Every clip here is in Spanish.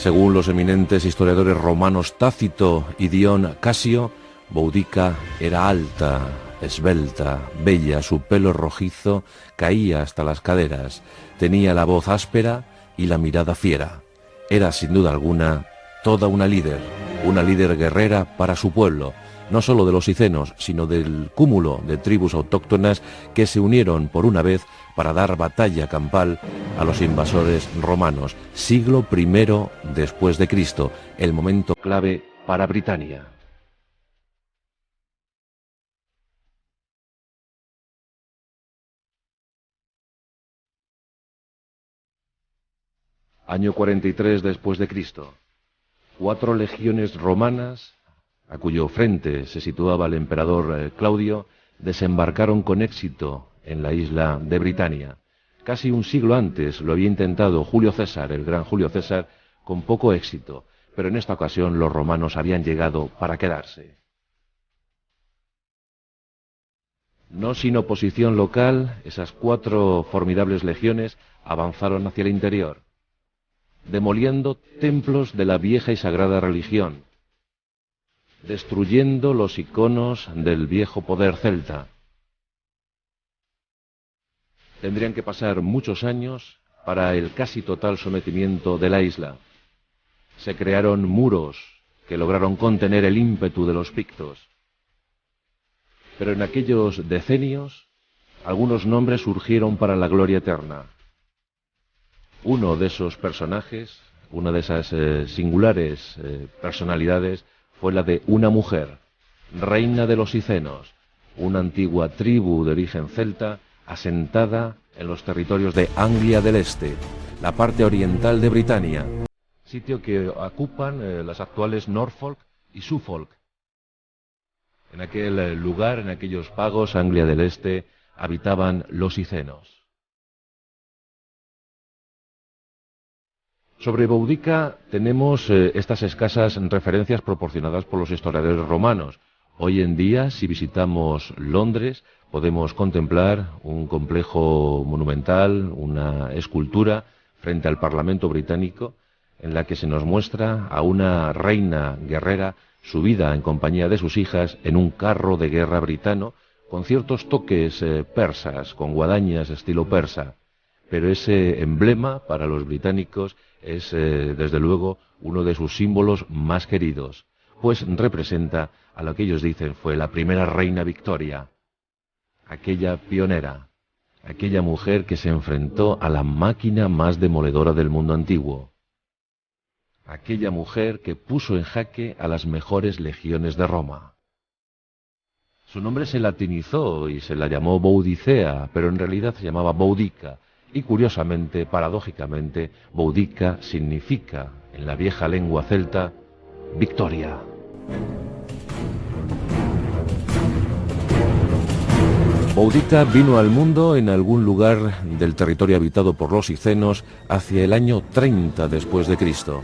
Según los eminentes historiadores romanos Tácito y Dion Casio, Boudica era alta, esbelta, bella, su pelo rojizo caía hasta las caderas, tenía la voz áspera y la mirada fiera. Era, sin duda alguna, toda una líder guerrera para su pueblo, no solo de los icenos, sino del cúmulo de tribus autóctonas que se unieron por una vez para dar batalla campal a los invasores romanos. Siglo I después de Cristo, el momento clave para Britania. Año 43 después de Cristo. 4 legiones romanas, a cuyo frente se situaba el emperador Claudio, desembarcaron con éxito en la isla de Britania. Casi un siglo antes lo había intentado Julio César, el gran Julio César, con poco éxito, pero en esta ocasión los romanos habían llegado para quedarse. No sin oposición local, esas 4 formidables legiones avanzaron hacia el interior, demoliendo templos de la vieja y sagrada religión, destruyendo los iconos del viejo poder celta. Tendrían que pasar muchos años para el casi total sometimiento de la isla. Se crearon muros que lograron contener el ímpetu de los pictos. Pero en aquellos decenios, algunos nombres surgieron para la gloria eterna. Uno de esos personajes, una de esas singulares personalidades, fue la de una mujer, reina de los icenos, una antigua tribu de origen celta asentada en los territorios de Anglia del Este, la parte oriental de Britania, sitio que ocupan las actuales Norfolk y Suffolk. En aquel lugar, en aquellos pagos, Anglia del Este, habitaban los icenos. Sobre Boudica tenemos estas escasas referencias proporcionadas por los historiadores romanos. Hoy en día, si visitamos Londres, podemos contemplar un complejo monumental, una escultura frente al Parlamento británico, en la que se nos muestra a una reina guerrera subida en compañía de sus hijas en un carro de guerra britano, con ciertos toques persas, con guadañas estilo persa. Pero ese emblema para los británicos es, desde luego, uno de sus símbolos más queridos, pues representa a lo que ellos dicen fue la primera reina Victoria, aquella pionera, aquella mujer que se enfrentó a la máquina más demoledora del mundo antiguo, aquella mujer que puso en jaque a las mejores legiones de Roma. Su nombre se latinizó y se la llamó Boudicea, pero en realidad se llamaba Boudica. Y curiosamente, paradójicamente, Boudica significa, en la vieja lengua celta, victoria. Boudica vino al mundo en algún lugar del territorio habitado por los icenos hacia el año 30 después de Cristo.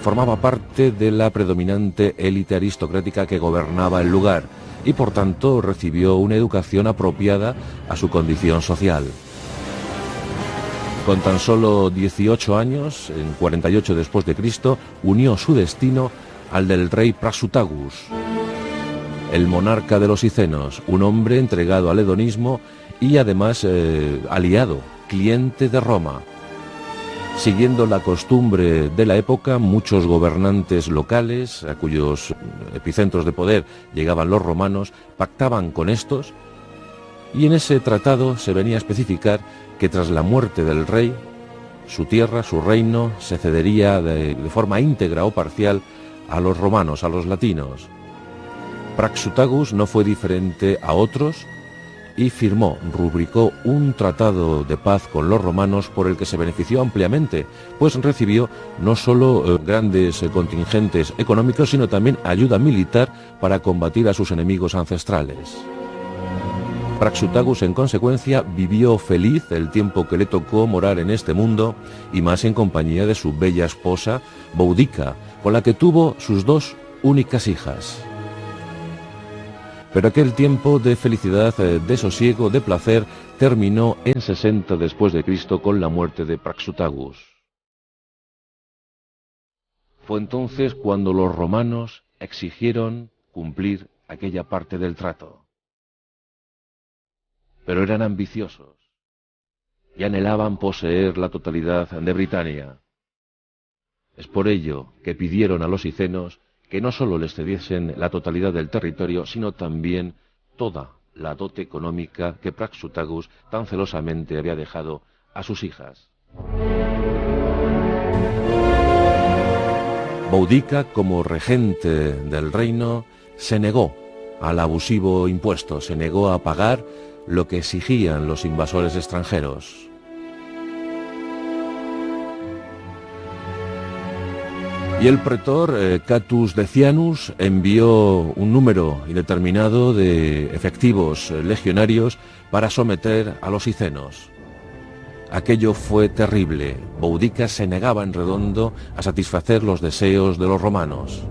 Formaba parte de la predominante élite aristocrática que gobernaba el lugar y por tanto recibió una educación apropiada a su condición social. Con tan solo 18 años, en 48 después de Cristo, unió su destino al del rey Prasutagus, el monarca de los icenos, un hombre entregado al hedonismo y además aliado, cliente de Roma. Siguiendo la costumbre de la época, muchos gobernantes locales, a cuyos epicentros de poder llegaban los romanos, pactaban con estos, y en ese tratado se venía a especificar que tras la muerte del rey, su tierra, su reino, se cedería de forma íntegra o parcial a los romanos, a los latinos. Praxutagus no fue diferente a otros y rubricó un tratado de paz con los romanos por el que se benefició ampliamente, pues recibió no solo grandes contingentes económicos, sino también ayuda militar para combatir a sus enemigos ancestrales. Praxutagus, en consecuencia, vivió feliz el tiempo que le tocó morar en este mundo, y más en compañía de su bella esposa, Boudica, con la que tuvo sus 2 únicas hijas. Pero aquel tiempo de felicidad, de sosiego, de placer, terminó en 60 después de Cristo con la muerte de Praxutagus. Fue entonces cuando los romanos exigieron cumplir aquella parte del trato. Pero eran ambiciosos y anhelaban poseer la totalidad de Britania. Es por ello que pidieron a los icenos que no sólo les cediesen la totalidad del territorio, sino también toda la dote económica que Praxutagus tan celosamente había dejado a sus hijas. Boudica, como regente del reino, se negó al abusivo impuesto, se negó a pagar lo que exigían los invasores extranjeros. Y el pretor Catus Decianus envió un número indeterminado de efectivos legionarios para someter a los icenos. Aquello fue terrible. Boudica se negaba en redondo a satisfacer los deseos de los romanos.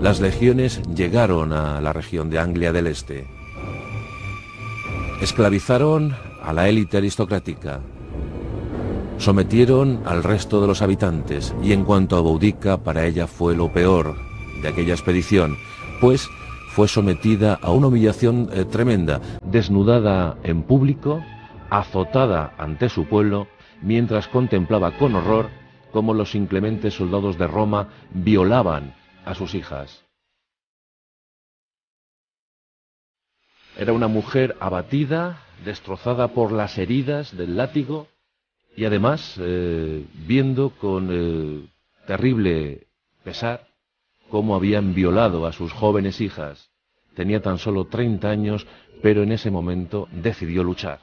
Las legiones llegaron a la región de Anglia del Este. Esclavizaron a la élite aristocrática. Sometieron al resto de los habitantes, y en cuanto a Boudica, para ella fue lo peor de aquella expedición, pues fue sometida a una humillación tremenda, desnudada en público, azotada ante su pueblo, mientras contemplaba con horror cómo los inclementes soldados de Roma violaban a sus hijas. Era una mujer abatida, destrozada por las heridas del látigo, y además viendo con terrible pesar cómo habían violado a sus jóvenes hijas. Tenía tan solo 30 años, pero en ese momento decidió luchar.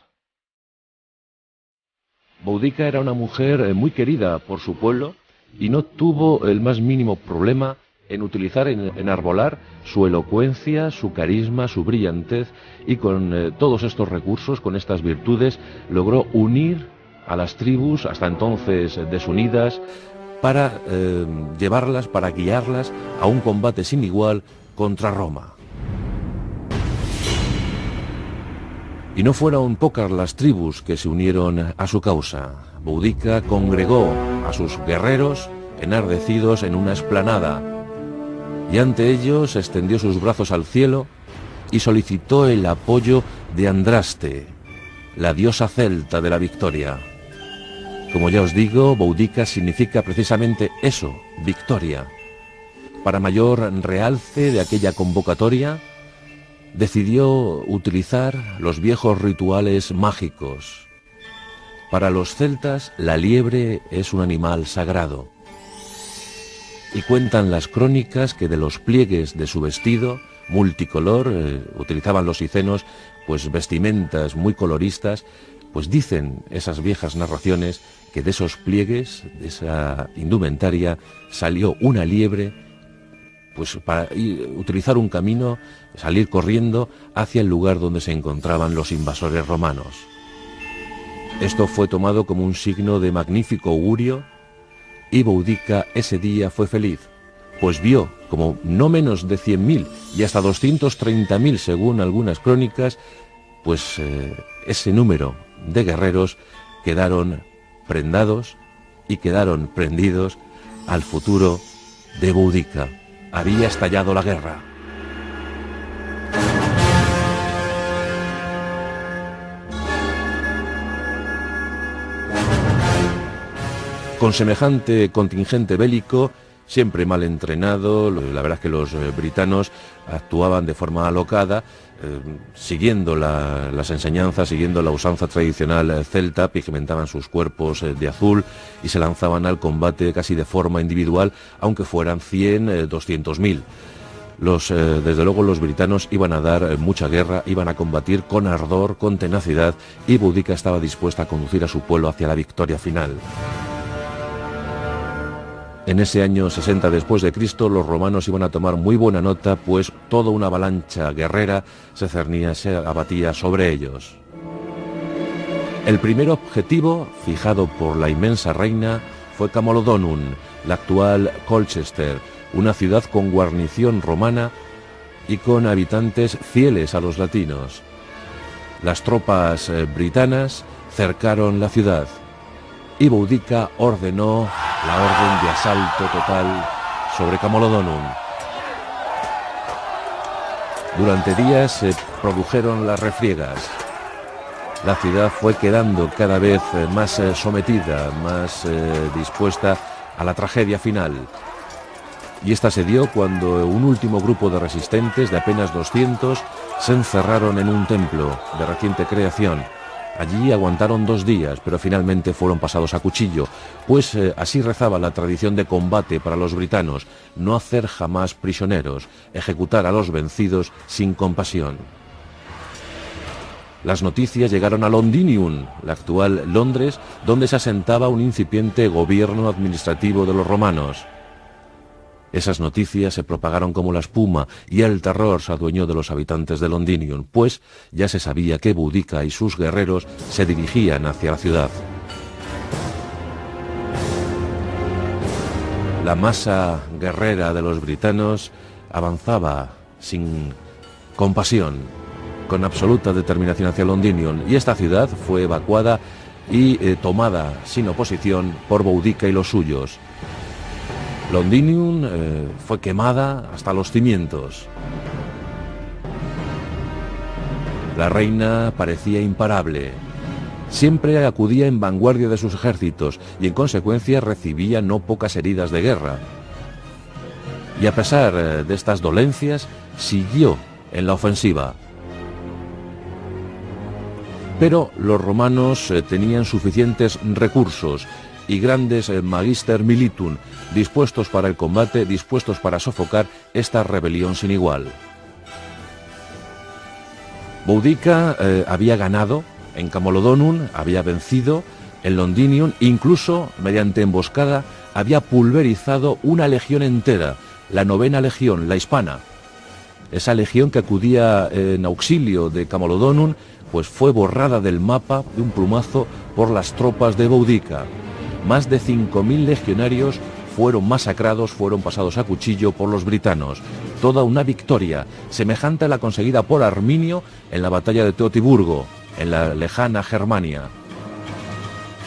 Boudica era una mujer muy querida por su pueblo y no tuvo el más mínimo problema en utilizar, en enarbolar su elocuencia, su carisma, su brillantez, y con todos estos recursos, con estas virtudes, logró unir a las tribus, hasta entonces desunidas, para llevarlas, para guiarlas a un combate sin igual contra Roma. Y no fueron pocas las tribus que se unieron a su causa. Boudica congregó a sus guerreros enardecidos en una explanada, y ante ellos extendió sus brazos al cielo y solicitó el apoyo de Andraste, la diosa celta de la victoria. Como ya os digo, Boudica significa precisamente eso, victoria. Para mayor realce de aquella convocatoria, decidió utilizar los viejos rituales mágicos. Para los celtas, la liebre es un animal sagrado. Y cuentan las crónicas que de los pliegues de su vestido multicolor, utilizaban los icenos pues vestimentas muy coloristas, pues dicen esas viejas narraciones que de esos pliegues, de esa indumentaria, salió una liebre, pues para utilizar un camino, salir corriendo hacia el lugar donde se encontraban los invasores romanos. Esto fue tomado como un signo de magnífico augurio, y Boudica ese día fue feliz, pues vio como no menos de 100.000 y hasta 230.000, según algunas crónicas, pues ese número de guerreros quedaron prendados y quedaron prendidos al futuro de Boudica. Había estallado la guerra. Con semejante contingente bélico, siempre mal entrenado, la verdad es que los britanos actuaban de forma alocada, siguiendo las enseñanzas, siguiendo la usanza tradicional celta, pigmentaban sus cuerpos de azul y se lanzaban al combate casi de forma individual, aunque fueran 100, 200.000. Desde luego los britanos iban a dar mucha guerra, iban a combatir con ardor, con tenacidad, y Boudica estaba dispuesta a conducir a su pueblo hacia la victoria final. En ese año 60 después de Cristo, los romanos iban a tomar muy buena nota, pues toda una avalancha guerrera se cernía, se abatía sobre ellos. El primer objetivo, fijado por la inmensa reina, fue Camolodonum, la actual Colchester, una ciudad con guarnición romana y con habitantes fieles a los latinos. Las tropas britanas cercaron la ciudad. y Boudica ordenó la orden de asalto total sobre Camolodonum. Durante días se produjeron las refriegas. La ciudad fue quedando cada vez más sometida, más dispuesta a la tragedia final. Y esta se dio cuando un último grupo de resistentes, de apenas 200, se encerraron en un templo de reciente creación. Allí aguantaron 2 días, pero finalmente fueron pasados a cuchillo, pues así rezaba la tradición de combate para los britanos: no hacer jamás prisioneros, ejecutar a los vencidos sin compasión. Las noticias llegaron a Londinium, la actual Londres, donde se asentaba un incipiente gobierno administrativo de los romanos. Esas noticias se propagaron como la espuma y el terror se adueñó de los habitantes de Londinium, pues ya se sabía que Boudica y sus guerreros se dirigían hacia la ciudad. La masa guerrera de los britanos avanzaba sin compasión, con absoluta determinación hacia Londinium, y esta ciudad fue evacuada y tomada sin oposición por Boudica y los suyos. Londinium fue quemada hasta los cimientos. La reina parecía imparable. Siempre acudía en vanguardia de sus ejércitos y en consecuencia recibía no pocas heridas de guerra. Y a pesar de estas dolencias, siguió en la ofensiva. Pero los romanos tenían suficientes recursos y grandes magister militum, dispuestos para el combate, dispuestos para sofocar esta rebelión sin igual. Boudica había ganado en Camolodonum, había vencido en Londinium, incluso mediante emboscada había pulverizado una legión entera, la 9ª legión, la hispana. Esa legión que acudía en auxilio de Camolodonum, pues fue borrada del mapa de un plumazo por las tropas de Boudica. Más de 5.000 legionarios fueron masacrados, fueron pasados a cuchillo por los britanos. Toda una victoria, semejante a la conseguida por Arminio en la batalla de Teotiburgo, en la lejana Germania.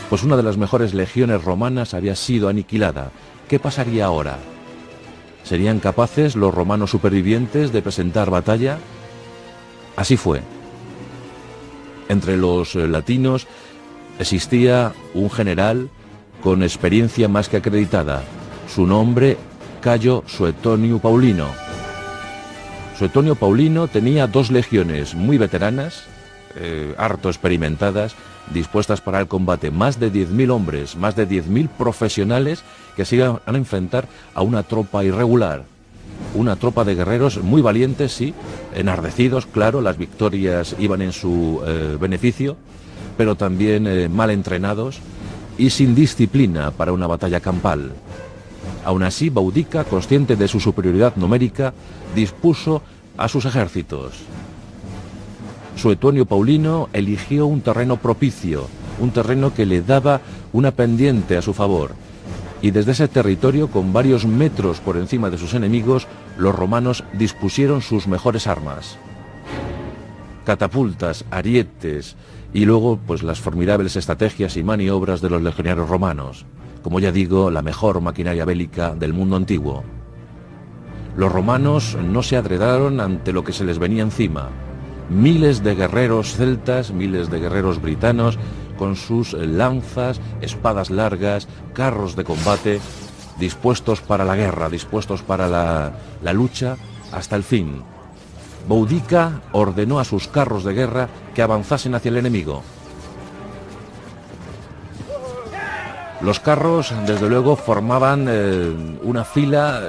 Pues una de las mejores legiones romanas había sido aniquilada. ¿Qué pasaría ahora? ¿Serían capaces los romanos supervivientes de presentar batalla? Así fue. Entre los latinos existía un general con experiencia más que acreditada. Su nombre, Cayo Suetonio Paulino. Suetonio Paulino tenía 2 legiones muy veteranas, harto experimentadas, dispuestas para el combate. Más de 10.000 hombres, más de 10.000 profesionales que se iban a enfrentar a una tropa irregular. Una tropa de guerreros muy valientes, sí, enardecidos, claro, las victorias iban en su beneficio, pero también mal entrenados y sin disciplina para una batalla campal. Aún así, Boudica, consciente de su superioridad numérica, dispuso a sus ejércitos. Suetonio Paulino eligió un terreno propicio, un terreno que le daba una pendiente a su favor, y desde ese territorio, con varios metros por encima de sus enemigos, los romanos dispusieron sus mejores armas. Catapultas, arietes y luego pues las formidables estrategias y maniobras de los legionarios romanos. Como ya digo, la mejor maquinaria bélica del mundo antiguo. Los romanos no se adredaron ante lo que se les venía encima. Miles de guerreros celtas, miles de guerreros britanos, con sus lanzas, espadas largas, carros de combate, dispuestos para la guerra, dispuestos para la lucha hasta el fin. Boudica ordenó a sus carros de guerra que avanzasen hacia el enemigo. Los carros, desde luego, formaban una fila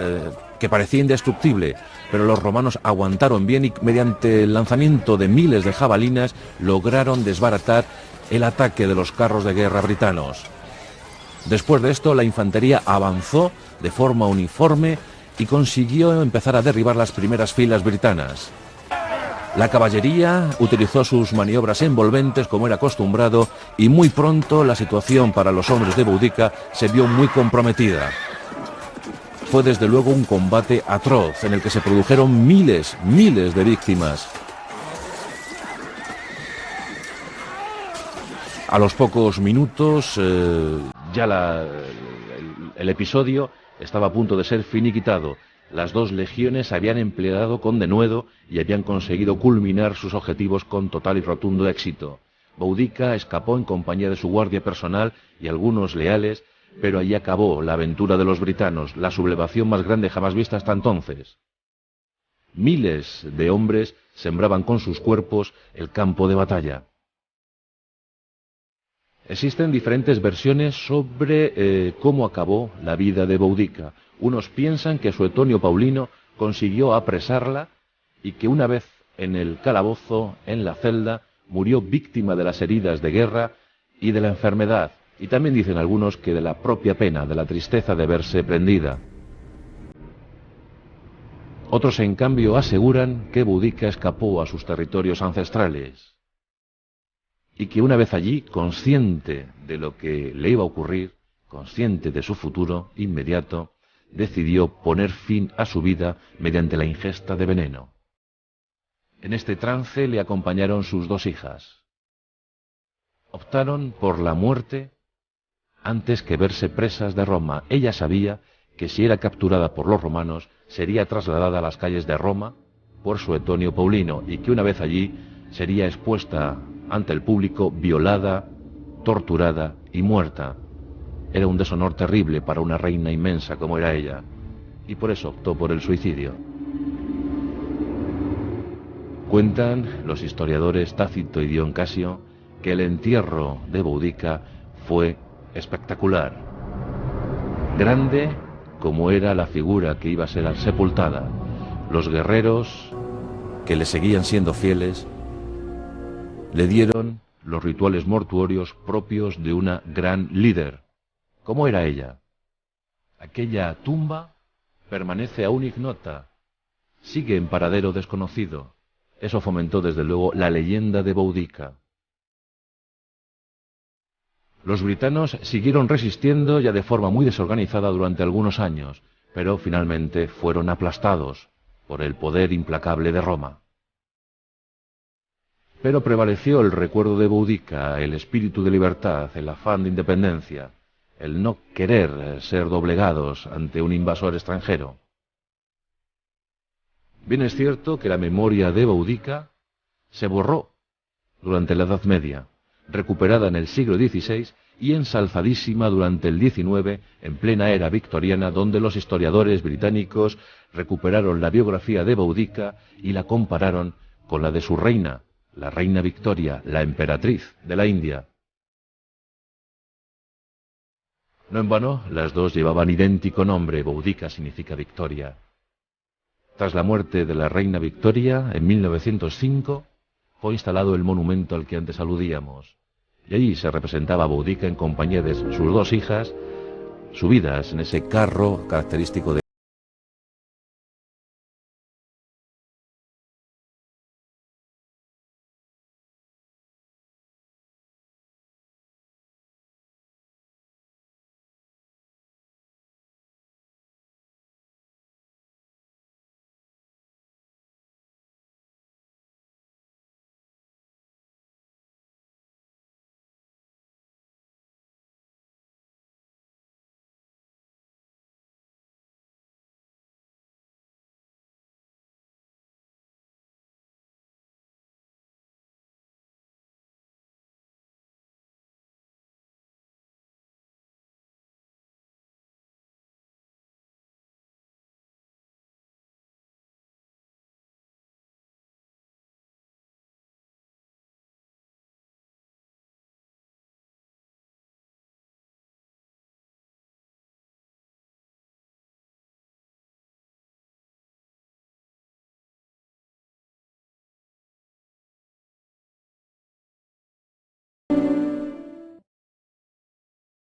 que parecía indestructible, pero los romanos aguantaron bien y mediante el lanzamiento de miles de jabalinas lograron desbaratar el ataque de los carros de guerra britanos. Después de esto, la infantería avanzó de forma uniforme y consiguió empezar a derribar las primeras filas britanas. La caballería utilizó sus maniobras envolventes como era acostumbrado y muy pronto la situación para los hombres de Boudica se vio muy comprometida. Fue desde luego un combate atroz en el que se produjeron miles de víctimas. A los pocos minutos Ya el episodio estaba a punto de ser finiquitado. Las dos legiones habían empleado con denuedo y habían conseguido culminar sus objetivos con total y rotundo éxito. Boudica escapó en compañía de su guardia personal y algunos leales, pero allí acabó la aventura de los britanos, la sublevación más grande jamás vista hasta entonces. Miles de hombres sembraban con sus cuerpos el campo de batalla. Existen diferentes versiones sobre cómo acabó la vida de Boudica. Unos piensan que Suetonio Paulino consiguió apresarla y que una vez en el calabozo, en la celda, murió víctima de las heridas de guerra y de la enfermedad. Y también dicen algunos que de la propia pena, de la tristeza de verse prendida. Otros, en cambio, aseguran que Boudica escapó a sus territorios ancestrales y que una vez allí, consciente de lo que le iba a ocurrir, consciente de su futuro inmediato, decidió poner fin a su vida mediante la ingesta de veneno. En este trance le acompañaron sus dos hijas. Optaron por la muerte antes que verse presas de Roma. Ella sabía que si era capturada por los romanos, sería trasladada a las calles de Roma por Suetonio Paulino y que una vez allí sería expuesta ante el público, violada, torturada y muerta. Era un deshonor terrible para una reina inmensa como era ella, y por eso optó por el suicidio. Cuentan los historiadores Tácito y Dion Casio que el entierro de Boudica fue espectacular, grande como era la figura que iba a ser sepultada. Los guerreros que le seguían siendo fieles le dieron los rituales mortuorios propios de una gran líder. ¿Cómo era ella? Aquella tumba permanece aún ignota, sigue en paradero desconocido. Eso fomentó desde luego la leyenda de Boudica. Los britanos siguieron resistiendo ya de forma muy desorganizada durante algunos años, pero finalmente fueron aplastados por el poder implacable de Roma. Pero prevaleció el recuerdo de Boudica, el espíritu de libertad, el afán de independencia, el no querer ser doblegados ante un invasor extranjero. Bien es cierto que la memoria de Boudica se borró durante la Edad Media, recuperada en el siglo XVI y ensalzadísima durante el XIX, en plena era victoriana, donde los historiadores británicos recuperaron la biografía de Boudica y la compararon con la de su reina, la reina Victoria, la emperatriz de la India. No en vano, las dos llevaban idéntico nombre. Boudica significa victoria. Tras la muerte de la reina Victoria, en 1905, fue instalado el monumento al que antes aludíamos. Y allí se representaba a Boudica en compañía de sus dos hijas, subidas en ese carro característico de